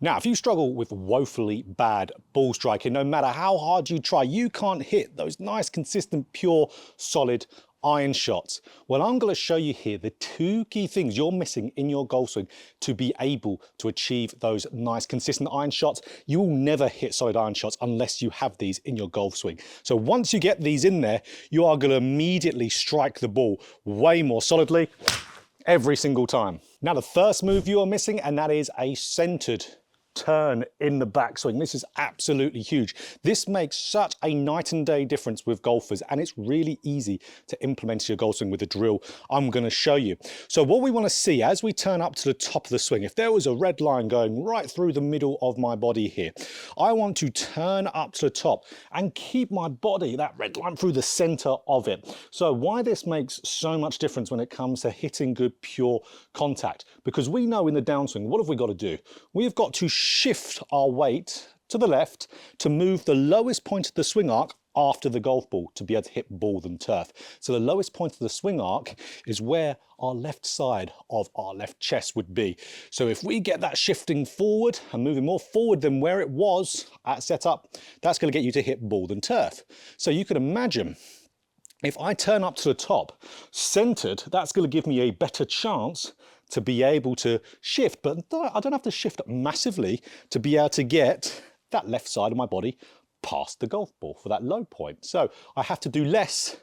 Now, if you struggle with woefully bad ball striking, no matter how hard you try, you can't hit those nice, consistent, pure, solid iron shots. Well, I'm going to show you here the two key things you're missing in your golf swing to be able to achieve those nice, consistent iron shots. You will never hit solid iron shots unless you have these in your golf swing. So once you get these in there, you are going to immediately strike the ball way more solidly every single time. Now, the first move you are missing, and that is a centered turn in the backswing. This is absolutely huge. This makes such a night and day difference with golfers, and it's really easy to implement your golf swing with the drill I'm going to show you. So what we want to see as we turn up to the top of the swing, if there was a red line going right through the middle of my body here, I want to turn up to the top and keep my body, that red line, through the center of it. So why this makes so much difference when it comes to hitting good pure contact, because we know in the downswing, what have we got to do? We've got to shift our weight to the left to move the lowest point of the swing arc after the golf ball to be able to hit ball than turf. So the lowest point of the swing arc is where our left side of our left chest would be. So if we get that shifting forward and moving more forward than where it was at setup, that's going to get you to hit ball than turf. So you can imagine if I turn up to the top centered, that's going to give me a better chance to be able to shift, but I don't have to shift massively to be able to get that left side of my body past the golf ball for that low point. So I have to do less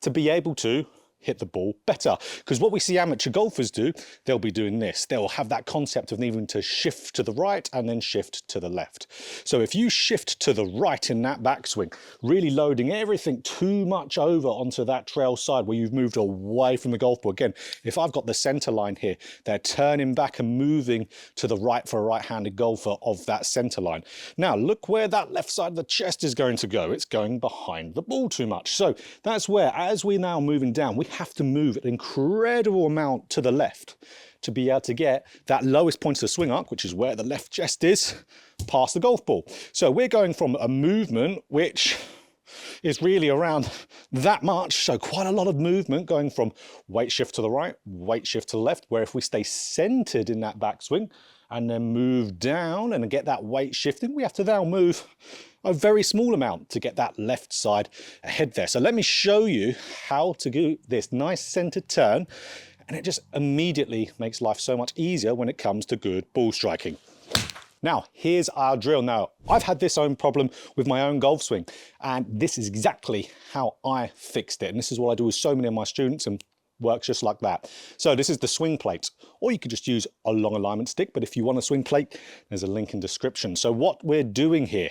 to be able to hit the ball better. Because what we see amateur golfers do, they'll be doing this. They'll have that concept of needing to shift to the right and then shift to the left. So if you shift to the right in that backswing, really loading everything too much over onto that trail side where you've moved away from the golf ball. Again, if I've got the center line here, they're turning back and moving to the right for a right-handed golfer of that center line. Now look where that left side of the chest is going to go. It's going behind the ball too much. So that's where, as we're now moving down, we have to move an incredible amount to the left to be able to get that lowest point of the swing arc, which is where the left chest is, past the golf ball. So we're going from a movement which is really around that much, so quite a lot of movement going from weight shift to the right, weight shift to the left, where if we stay centered in that backswing and then move down and get that weight shifting, we have to now move a very small amount to get that left side ahead there. So let me show you how to do this nice centered turn, and it just immediately makes life so much easier when it comes to good ball striking. Now, here's our drill. Now, I've had this own problem with my own golf swing, and this is exactly how I fixed it. And this is what I do with so many of my students, and works just like that. So this is the swing plate, or you could just use a long alignment stick, but if you want a swing plate, there's a link in description. So what we're doing here,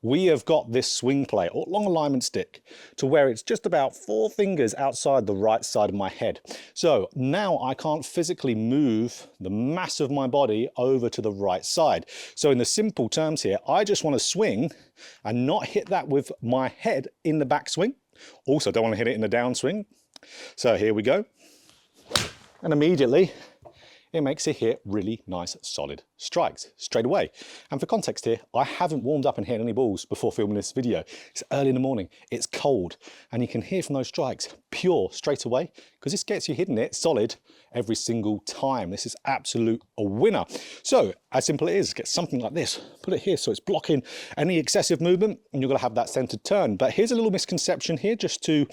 we have got this swing plate or long alignment stick to where it's just about 4 fingers outside the right side of my head. So now I can't physically move the mass of my body over to the right side. So in the simple terms here, I just want to swing and not hit that with my head in the backswing. Also don't want to hit it in the downswing. So here we go. And immediately it makes it hit really nice, solid strikes straight away. And for context here, I haven't warmed up and hit any balls before filming this video. It's early in the morning, it's cold, and you can hear from those strikes pure straight away, because this gets you hitting it solid every single time. This is absolute a winner. So as simple as it is, get something like this, put it here so it's blocking any excessive movement, and you're going to have that centered turn. But here's a little misconception here, just to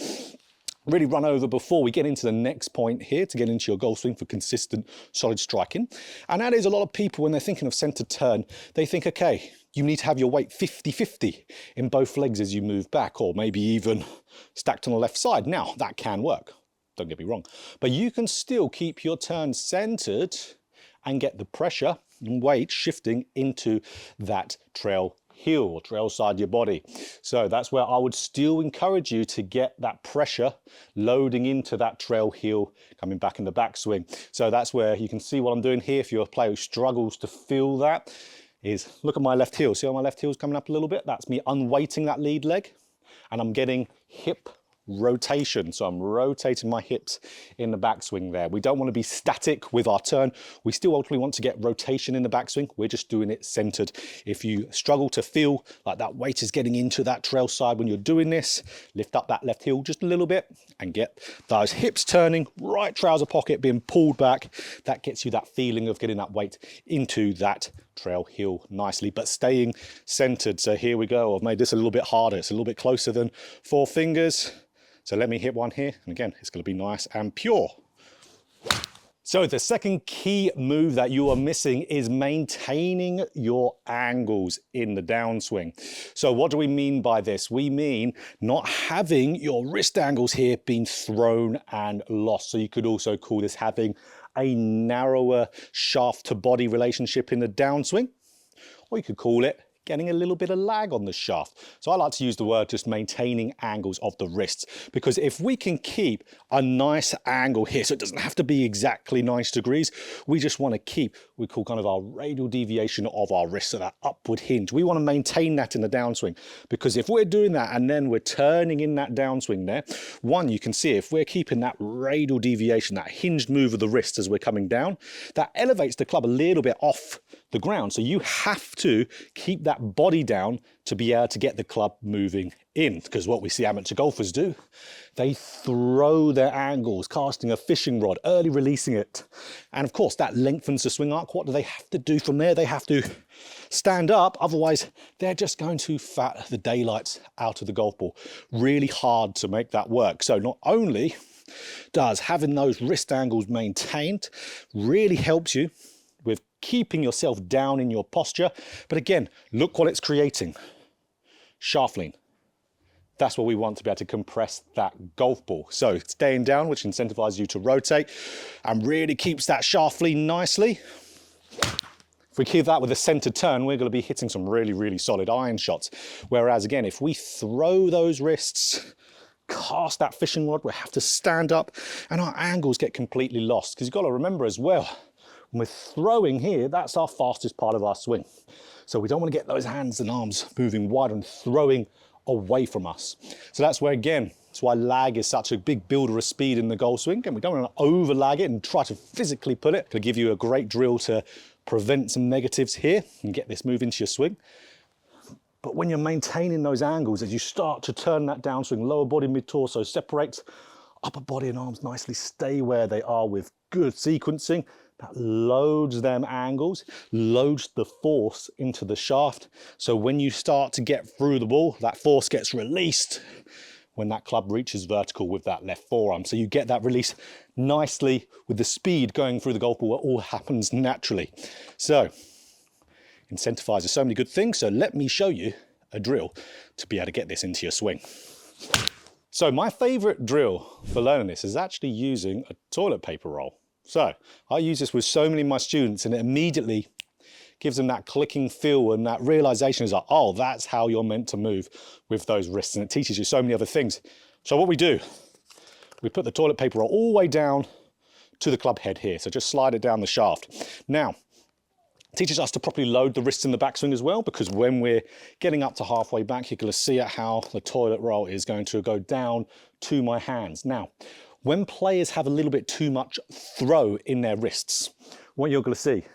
really run over before we get into the next point here, to get into your golf swing for consistent, solid striking. And that is, a lot of people, when they're thinking of centered turn, they think, okay, you need to have your weight 50-50 in both legs as you move back, or maybe even stacked on the left side. Now, that can work, don't get me wrong, but you can still keep your turn centered and get the pressure and weight shifting into that trail heel or trail side of your body. So that's where I would still encourage you to get that pressure loading into that trail heel coming back in the backswing. So that's where you can see what I'm doing here. If you're a player who struggles to feel that, is look at my left heel. See how my left heel is coming up a little bit? That's me unweighting that lead leg, and I'm getting hip rotation. So I'm rotating my hips in the backswing there. We don't want to be static with our turn. We still ultimately want to get rotation in the backswing. We're just doing it centered. If you struggle to feel like that weight is getting into that trail side when you're doing this, lift up that left heel just a little bit and get those hips turning, right trouser pocket being pulled back. That gets you that feeling of getting that weight into that trail heel nicely, but staying centered. So here we go. I've made this a little bit harder. It's a little bit closer than 4 fingers. So let me hit one here. And again, it's going to be nice and pure. So the second key move that you are missing is maintaining your angles in the downswing. So what do we mean by this? We mean not having your wrist angles here being thrown and lost. So you could also call this having a narrower shaft to body relationship in the downswing, or you could call it getting a little bit of lag on the shaft. So I like to use the word just maintaining angles of the wrists, because if we can keep a nice angle here, so it doesn't have to be exactly 90 degrees, we just want to keep, we call kind of our radial deviation of our wrist, so that upward hinge. We want to maintain that in the downswing, because if we're doing that and then we're turning in that downswing there, one, you can see if we're keeping that radial deviation, that hinged move of the wrist as we're coming down, that elevates the club a little bit off the ground. So you have to keep that body down to be able to get the club moving in, because what we see amateur golfers do, they throw their angles, casting a fishing rod, early releasing it. And of course that lengthens the swing arc. What do they have to do from there? They have to stand up, otherwise they're just going to fat the daylights out of the golf ball. Really hard to make that work. So not only does having those wrist angles maintained really helps you with keeping yourself down in your posture, but again, look what it's creating. Shaft lean. That's what we want to be able to compress that golf ball. So staying down, which incentivizes you to rotate and really keeps that shaft lean nicely. If we keep that with a center turn, we're going to be hitting some really, really solid iron shots. Whereas again, if we throw those wrists, cast that fishing rod, we have to stand up and our angles get completely lost. Because you've got to remember as well, when we're throwing here, that's our fastest part of our swing. So we don't want to get those hands and arms moving wide and throwing away from us. So that's where, again, that's why lag is such a big builder of speed in the golf swing. And we don't want to over lag it and try to physically put it. It'll give you a great drill to prevent some negatives here and get this move into your swing. But when you're maintaining those angles, as you start to turn that downswing, lower body, mid-torso separates, upper body and arms nicely stay where they are with good sequencing. That loads them angles, loads the force into the shaft. So when you start to get through the ball, that force gets released when that club reaches vertical with that left forearm. So you get that release nicely with the speed going through the golf ball. It all happens naturally. So incentivizes so many good things. So let me show you a drill to be able to get this into your swing. So my favorite drill for learning this is actually using a toilet paper roll. So I use this with so many of my students, and it immediately gives them that clicking feel and that realization is like, oh, that's how you're meant to move with those wrists. And it teaches you so many other things. So what we do, we put the toilet paper roll all the way down to the club head here. So just slide it down the shaft. Now, it teaches us to properly load the wrists in the backswing as well, because when we're getting up to halfway back, you're going to see how the toilet roll is going to go down to my hands. Now, when players have a little bit too much throw in their wrists, what you're going to see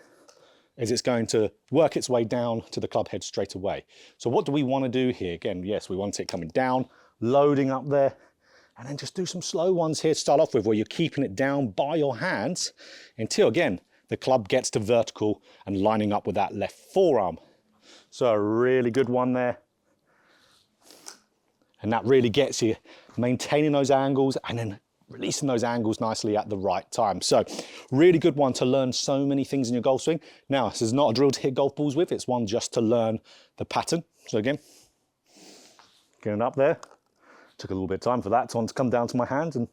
is it's going to work its way down to the club head straight away. So what do we want to do here? Again, yes, we want it coming down, loading up there, and then just do some slow ones here to start off with, where you're keeping it down by your hands until, again, the club gets to vertical and lining up with that left forearm. So a really good one there. And that really gets you maintaining those angles and then releasing those angles nicely at the right time. So really good one to learn so many things in your golf swing. Now, this is not a drill to hit golf balls with, it's one just to learn the pattern. So again, getting up there. Took a little bit of time for that to come down to my hands, and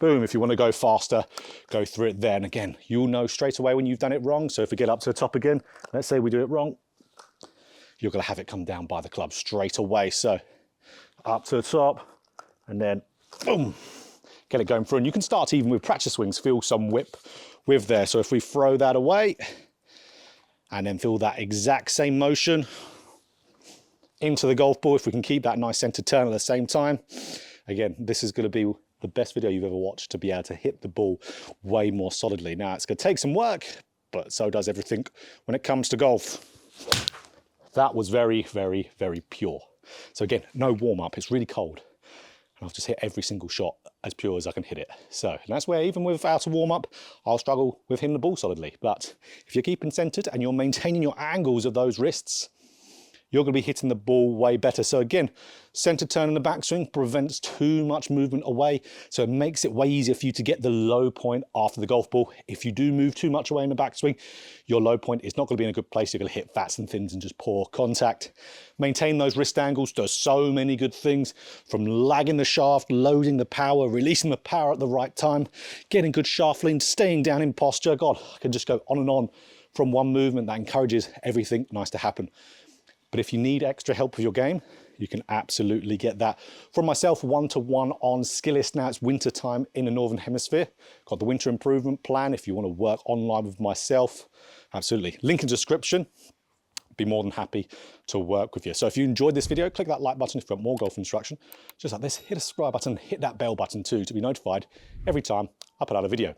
boom, if you want to go faster, go through it there. And again, you'll know straight away when you've done it wrong. So if we get up to the top again, let's say we do it wrong, you're going to have it come down by the club straight away. So up to the top and then boom, get it going through. And you can start even with practice swings, feel some whip with there. So if we throw that away and then feel that exact same motion into the golf ball, if we can keep that nice center turn at the same time, again, this is going to be the best video you've ever watched to be able to hit the ball way more solidly. Now, it's going to take some work, but so does everything when it comes to golf. That was very, very, very pure. So again, no warm up, it's really cold. and I'll just hit every single shot as pure as I can hit it. So that's where even without a warm-up, I'll struggle with hitting the ball solidly. But if you're keeping centered and you're maintaining your angles of those wrists, you're going to be hitting the ball way better. So again, center turn in the backswing prevents too much movement away. So it makes it way easier for you to get the low point after the golf ball. If you do move too much away in the backswing, your low point is not going to be in a good place. You're going to hit fats and thins and just poor contact. Maintain those wrist angles does so many good things, from lagging the shaft, loading the power, releasing the power at the right time, getting good shaft lean, staying down in posture. God, I can just go on and on from one movement that encourages everything nice to happen. But if you need extra help with your game, you can absolutely get that from myself, one-to-one on Skillist. Now it's winter time in the Northern Hemisphere. Got the winter improvement plan if you want to work online with myself. Absolutely. Link in the description. Be more than happy to work with you. So if you enjoyed this video, click that like button. If you want more golf instruction, just like this, hit a subscribe button, hit that bell button too to be notified every time I put out a video.